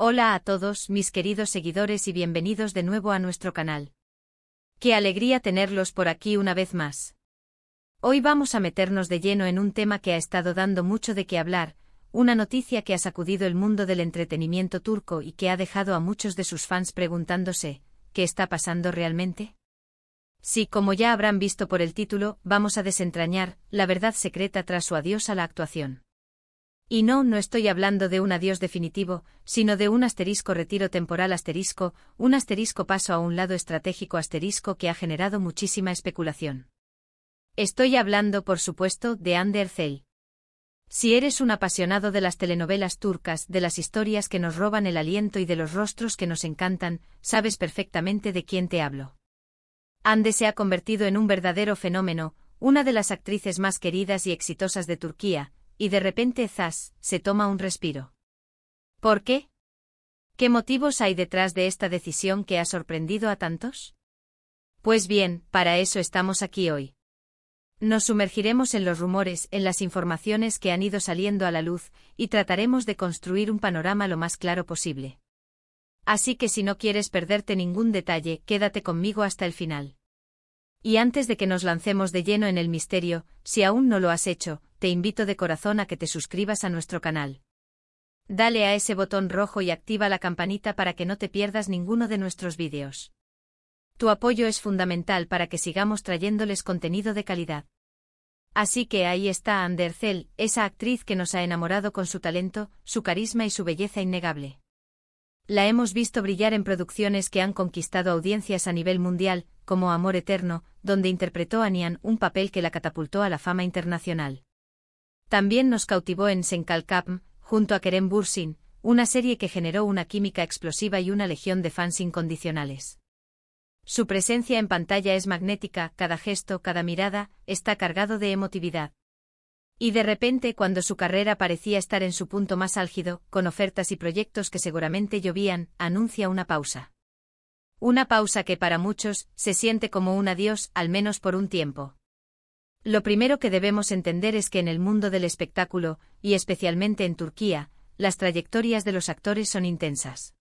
Hola a todos, mis queridos seguidores, y bienvenidos de nuevo a nuestro canal. Qué alegría tenerlos por aquí una vez más. Hoy vamos a meternos de lleno en un tema que ha estado dando mucho de qué hablar, una noticia que ha sacudido el mundo del entretenimiento turco y que ha dejado a muchos de sus fans preguntándose, ¿qué está pasando realmente? Sí, como ya habrán visto por el título, vamos a desentrañar la verdad secreta tras su adiós a la actuación. Y no estoy hablando de un adiós definitivo, sino de un retiro temporal un paso a un lado estratégico que ha generado muchísima especulación. Estoy hablando, por supuesto, de Hande Erçel. Si eres un apasionado de las telenovelas turcas, de las historias que nos roban el aliento y de los rostros que nos encantan, sabes perfectamente de quién te hablo. Hande se ha convertido en un verdadero fenómeno, una de las actrices más queridas y exitosas de Turquía, y de repente se toma un respiro. ¿Por qué? ¿Qué motivos hay detrás de esta decisión que ha sorprendido a tantos? Pues bien, para eso estamos aquí hoy. Nos sumergiremos en los rumores, en las informaciones que han ido saliendo a la luz, y trataremos de construir un panorama lo más claro posible. Así que si no quieres perderte ningún detalle, quédate conmigo hasta el final. Y antes de que nos lancemos de lleno en el misterio, si aún no lo has hecho, te invito de corazón a que te suscribas a nuestro canal. Dale a ese botón rojo y activa la campanita para que no te pierdas ninguno de nuestros vídeos. Tu apoyo es fundamental para que sigamos trayéndoles contenido de calidad. Así que ahí está Hande Erçel, esa actriz que nos ha enamorado con su talento, su carisma y su belleza innegable. La hemos visto brillar en producciones que han conquistado audiencias a nivel mundial, como Amor Eterno, donde interpretó a Nihan, un papel que la catapultó a la fama internacional. También nos cautivó en Sen Kalkapm, junto a Kerem Bürsin, una serie que generó una química explosiva y una legión de fans incondicionales. Su presencia en pantalla es magnética, cada gesto, cada mirada, está cargado de emotividad. Y de repente, cuando su carrera parecía estar en su punto más álgido, con ofertas y proyectos que seguramente llovían, anuncia una pausa. Una pausa que para muchos se siente como un adiós, al menos por un tiempo. Lo primero que debemos entender es que en el mundo del espectáculo, y especialmente en Turquía, las trayectorias de los actores son intensas.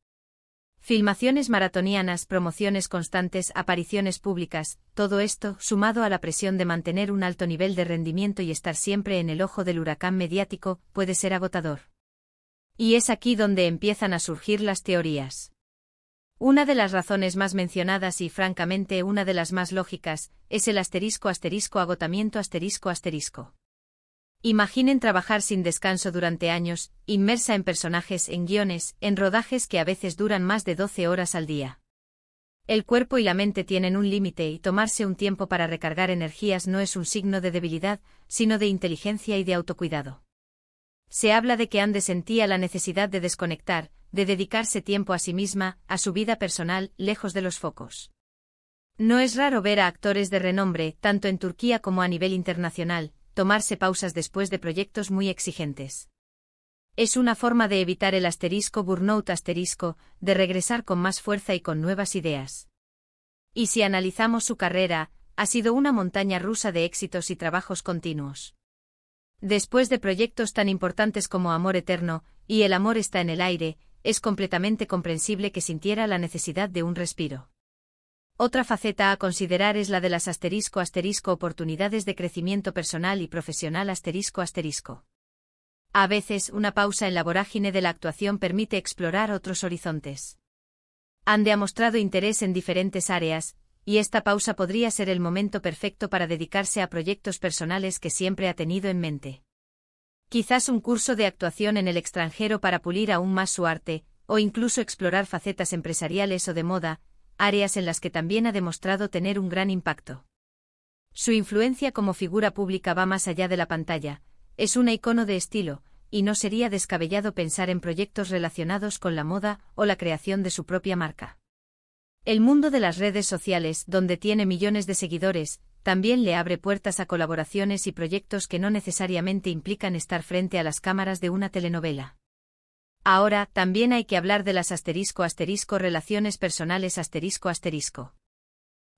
Filmaciones maratonianas, promociones constantes, apariciones públicas, todo esto, sumado a la presión de mantener un alto nivel de rendimiento y estar siempre en el ojo del huracán mediático, puede ser agotador. Y es aquí donde empiezan a surgir las teorías. Una de las razones más mencionadas y francamente una de las más lógicas, es el agotamiento. Imaginen trabajar sin descanso durante años, inmersa en personajes, en guiones, en rodajes que a veces duran más de 12 horas al día. El cuerpo y la mente tienen un límite y tomarse un tiempo para recargar energías no es un signo de debilidad, sino de inteligencia y de autocuidado. Se habla de que Hande sentía la necesidad de desconectar, de dedicarse tiempo a sí misma, a su vida personal, lejos de los focos. No es raro ver a actores de renombre, tanto en Turquía como a nivel internacional, tomarse pausas después de proyectos muy exigentes. Es una forma de evitar el burnout, de regresar con más fuerza y con nuevas ideas. Y si analizamos su carrera, ha sido una montaña rusa de éxitos y trabajos continuos. Después de proyectos tan importantes como Amor Eterno, y El amor está en el aire, es completamente comprensible que sintiera la necesidad de un respiro. Otra faceta a considerar es la de las oportunidades de crecimiento personal y profesional. A veces, una pausa en la vorágine de la actuación permite explorar otros horizontes. Hande ha mostrado interés en diferentes áreas, y esta pausa podría ser el momento perfecto para dedicarse a proyectos personales que siempre ha tenido en mente. Quizás un curso de actuación en el extranjero para pulir aún más su arte, o incluso explorar facetas empresariales o de moda, áreas en las que también ha demostrado tener un gran impacto. Su influencia como figura pública va más allá de la pantalla, es una icono de estilo, y no sería descabellado pensar en proyectos relacionados con la moda o la creación de su propia marca. El mundo de las redes sociales, donde tiene millones de seguidores, también le abre puertas a colaboraciones y proyectos que no necesariamente implican estar frente a las cámaras de una telenovela. Ahora, también hay que hablar de las relaciones personales.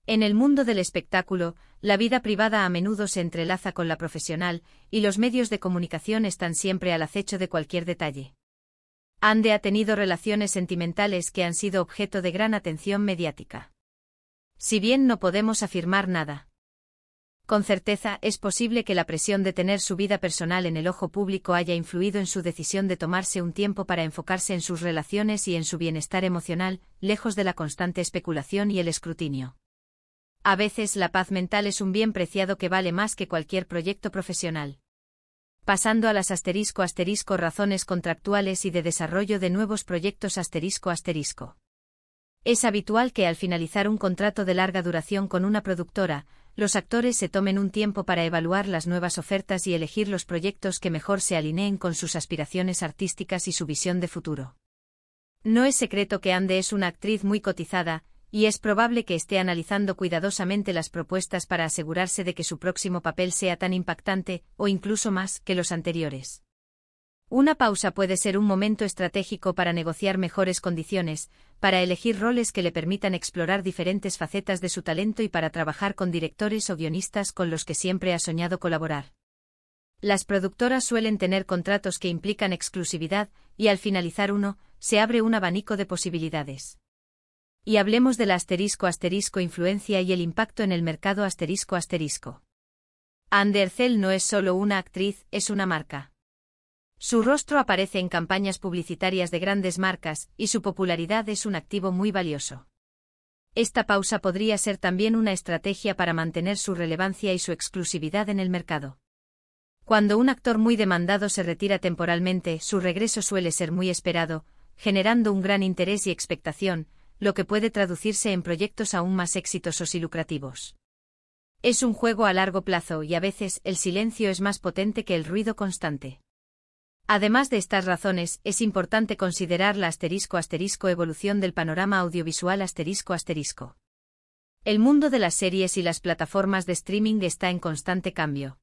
En el mundo del espectáculo, la vida privada a menudo se entrelaza con la profesional, y los medios de comunicación están siempre al acecho de cualquier detalle. Ande ha tenido relaciones sentimentales que han sido objeto de gran atención mediática. Si bien no podemos afirmar nada con certeza, es posible que la presión de tener su vida personal en el ojo público haya influido en su decisión de tomarse un tiempo para enfocarse en sus relaciones y en su bienestar emocional, lejos de la constante especulación y el escrutinio. A veces la paz mental es un bien preciado que vale más que cualquier proyecto profesional. Pasando a las razones contractuales y de desarrollo de nuevos proyectos ***. Es habitual que al finalizar un contrato de larga duración con una productora, los actores se tomen un tiempo para evaluar las nuevas ofertas y elegir los proyectos que mejor se alineen con sus aspiraciones artísticas y su visión de futuro. No es secreto que Ande es una actriz muy cotizada, y es probable que esté analizando cuidadosamente las propuestas para asegurarse de que su próximo papel sea tan impactante, o incluso más, que los anteriores. Una pausa puede ser un momento estratégico para negociar mejores condiciones, para elegir roles que le permitan explorar diferentes facetas de su talento y para trabajar con directores o guionistas con los que siempre ha soñado colaborar. Las productoras suelen tener contratos que implican exclusividad, y al finalizar uno, se abre un abanico de posibilidades. Y hablemos de la influencia y el impacto en el mercado ***. Ande Ercel no es solo una actriz, es una marca. Su rostro aparece en campañas publicitarias de grandes marcas, y su popularidad es un activo muy valioso. Esta pausa podría ser también una estrategia para mantener su relevancia y su exclusividad en el mercado. Cuando un actor muy demandado se retira temporalmente, su regreso suele ser muy esperado, generando un gran interés y expectación, lo que puede traducirse en proyectos aún más exitosos y lucrativos. Es un juego a largo plazo y a veces el silencio es más potente que el ruido constante. Además de estas razones, es importante considerar la evolución del panorama audiovisual ***. El mundo de las series y las plataformas de streaming está en constante cambio.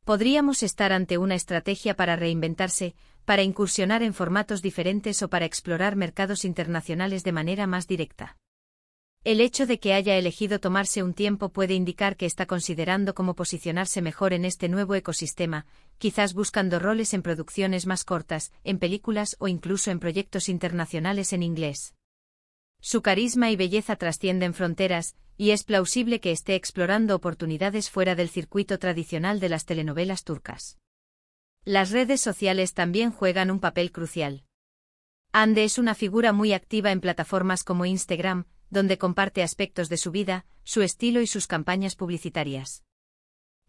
Podríamos estar ante una estrategia para reinventarse, para incursionar en formatos diferentes o para explorar mercados internacionales de manera más directa. El hecho de que haya elegido tomarse un tiempo puede indicar que está considerando cómo posicionarse mejor en este nuevo ecosistema, quizás buscando roles en producciones más cortas, en películas o incluso en proyectos internacionales en inglés. Su carisma y belleza trascienden fronteras, y es plausible que esté explorando oportunidades fuera del circuito tradicional de las telenovelas turcas. Las redes sociales también juegan un papel crucial. Ande es una figura muy activa en plataformas como Instagram, donde comparte aspectos de su vida, su estilo y sus campañas publicitarias.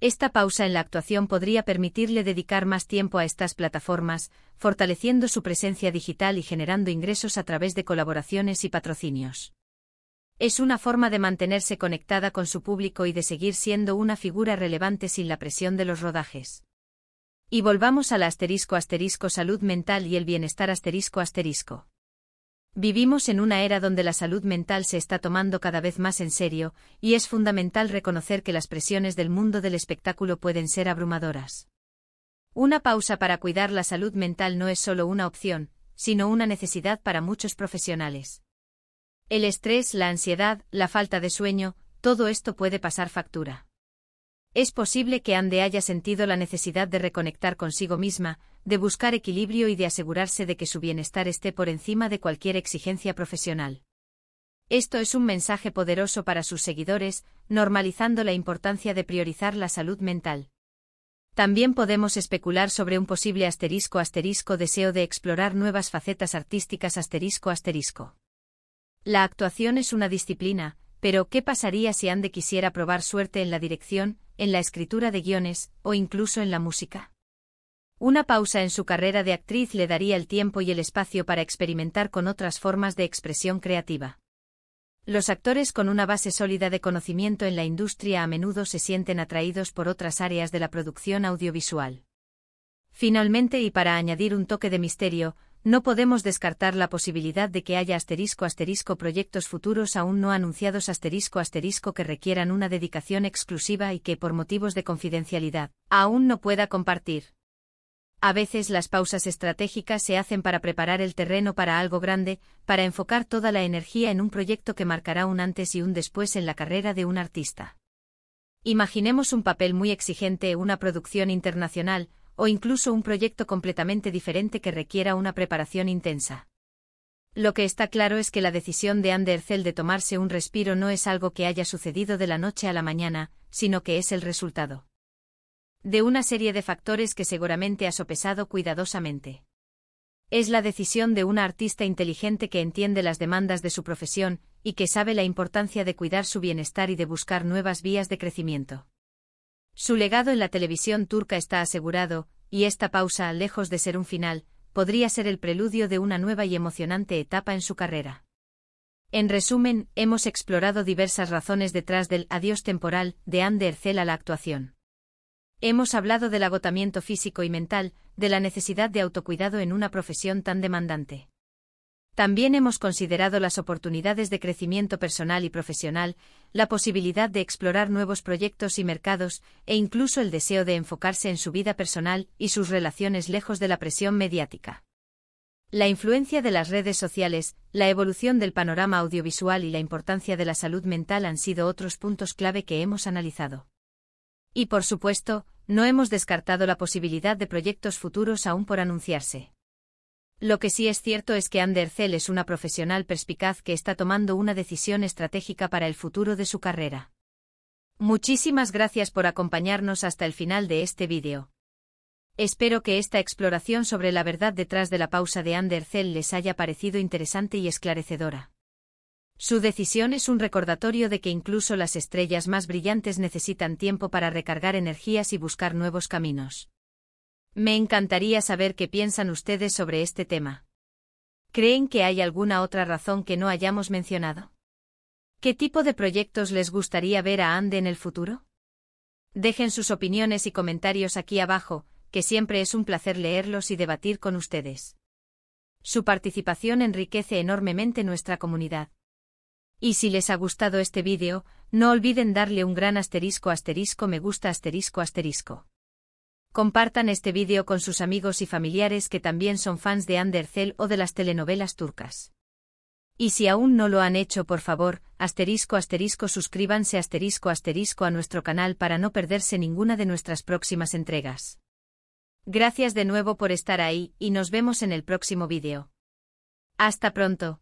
Esta pausa en la actuación podría permitirle dedicar más tiempo a estas plataformas, fortaleciendo su presencia digital y generando ingresos a través de colaboraciones y patrocinios. Es una forma de mantenerse conectada con su público y de seguir siendo una figura relevante sin la presión de los rodajes. Y volvamos a la salud mental y el bienestar ***. Vivimos en una era donde la salud mental se está tomando cada vez más en serio, y es fundamental reconocer que las presiones del mundo del espectáculo pueden ser abrumadoras. Una pausa para cuidar la salud mental no es solo una opción, sino una necesidad para muchos profesionales. El estrés, la ansiedad, la falta de sueño, todo esto puede pasar factura. Es posible que Ande haya sentido la necesidad de reconectar consigo misma, de buscar equilibrio y de asegurarse de que su bienestar esté por encima de cualquier exigencia profesional. Esto es un mensaje poderoso para sus seguidores, normalizando la importancia de priorizar la salud mental. También podemos especular sobre un posible deseo de explorar nuevas facetas artísticas ***. La actuación es una disciplina, pero ¿qué pasaría si Ande quisiera probar suerte en la dirección, en la escritura de guiones, o incluso en la música? Una pausa en su carrera de actriz le daría el tiempo y el espacio para experimentar con otras formas de expresión creativa. Los actores con una base sólida de conocimiento en la industria a menudo se sienten atraídos por otras áreas de la producción audiovisual. Finalmente, y para añadir un toque de misterio, no podemos descartar la posibilidad de que haya proyectos futuros aún no anunciados que requieran una dedicación exclusiva y que por motivos de confidencialidad, aún no pueda compartir. A veces las pausas estratégicas se hacen para preparar el terreno para algo grande, para enfocar toda la energía en un proyecto que marcará un antes y un después en la carrera de un artista. Imaginemos un papel muy exigente, una producción internacional, o incluso un proyecto completamente diferente que requiera una preparación intensa. Lo que está claro es que la decisión de Hande Erçel de tomarse un respiro no es algo que haya sucedido de la noche a la mañana, sino que es el resultado de una serie de factores que seguramente ha sopesado cuidadosamente. Es la decisión de una artista inteligente que entiende las demandas de su profesión y que sabe la importancia de cuidar su bienestar y de buscar nuevas vías de crecimiento. Su legado en la televisión turca está asegurado, y esta pausa, lejos de ser un final, podría ser el preludio de una nueva y emocionante etapa en su carrera. En resumen, hemos explorado diversas razones detrás del adiós temporal de Hande Erçel a la actuación. Hemos hablado del agotamiento físico y mental, de la necesidad de autocuidado en una profesión tan demandante. También hemos considerado las oportunidades de crecimiento personal y profesional, la posibilidad de explorar nuevos proyectos y mercados, e incluso el deseo de enfocarse en su vida personal y sus relaciones lejos de la presión mediática. La influencia de las redes sociales, la evolución del panorama audiovisual y la importancia de la salud mental han sido otros puntos clave que hemos analizado. Y por supuesto, no hemos descartado la posibilidad de proyectos futuros aún por anunciarse. Lo que sí es cierto es que Hande Erçel es una profesional perspicaz que está tomando una decisión estratégica para el futuro de su carrera. Muchísimas gracias por acompañarnos hasta el final de este vídeo. Espero que esta exploración sobre la verdad detrás de la pausa de Hande Erçel les haya parecido interesante y esclarecedora. Su decisión es un recordatorio de que incluso las estrellas más brillantes necesitan tiempo para recargar energías y buscar nuevos caminos. Me encantaría saber qué piensan ustedes sobre este tema. ¿Creen que hay alguna otra razón que no hayamos mencionado? ¿Qué tipo de proyectos les gustaría ver a Hande en el futuro? Dejen sus opiniones y comentarios aquí abajo, que siempre es un placer leerlos y debatir con ustedes. Su participación enriquece enormemente nuestra comunidad. Y si les ha gustado este vídeo, no olviden darle un gran *me gusta *. Compartan este vídeo con sus amigos y familiares que también son fans de Hande Erçel o de las telenovelas turcas. Y si aún no lo han hecho, por favor, suscríbanse a nuestro canal para no perderse ninguna de nuestras próximas entregas. Gracias de nuevo por estar ahí y nos vemos en el próximo vídeo. Hasta pronto.